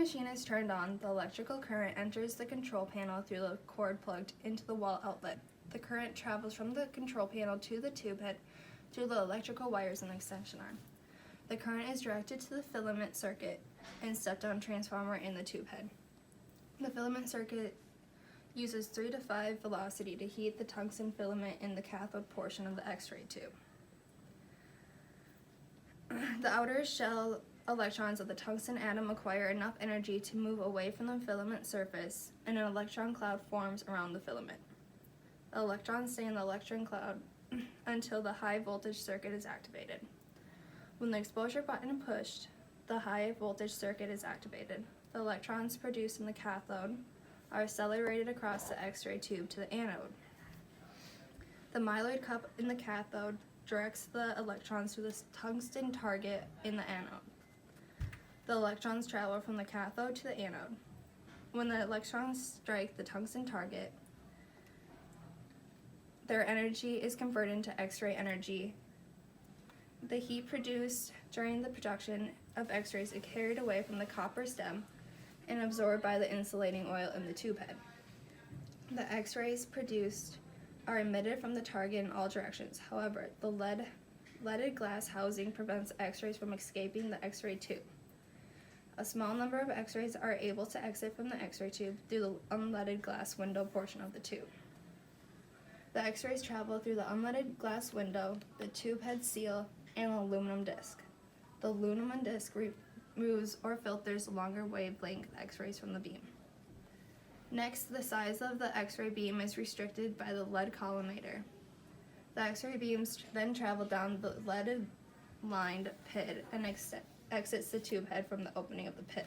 The machine is turned on, the electrical current enters the control panel through the cord plugged into the wall outlet. The current travels from the control panel to the tube head through the electrical wires and extension arm. The current is directed to the filament circuit and step-down transformer in the tube head. The filament circuit uses 3 to 5 velocity to heat the tungsten filament in the cathode portion of the X-ray tube. The outer shell electrons of the tungsten atom acquire enough energy to move away from the filament surface, and an electron cloud forms around the filament. The electrons stay in the electron cloud until the high voltage circuit is activated. When the exposure button is pushed, the high voltage circuit is activated. The electrons produced in the cathode are accelerated across the X-ray tube to the anode. The myeloid cup in the cathode directs the electrons to the tungsten target in the anode. The electrons travel from the cathode to the anode. When the electrons strike the tungsten target, their energy is converted into X-ray energy. The heat produced during the production of X-rays is carried away from the copper stem and absorbed by the insulating oil in the tube head. The X-rays produced are emitted from the target in all directions. However, the leaded glass housing prevents X-rays from escaping the X-ray tube. A small number of X-rays are able to exit from the X-ray tube through the unleaded glass window portion of the tube. The X-rays travel through the unleaded glass window, the tube head seal, and an aluminum disc. The aluminum disc removes or filters longer wavelength X-rays from the beam. Next, the size of the X-ray beam is restricted by the lead collimator. The X-ray beams then travel down the leaded lined pit and exits the tube head from the opening of the pit.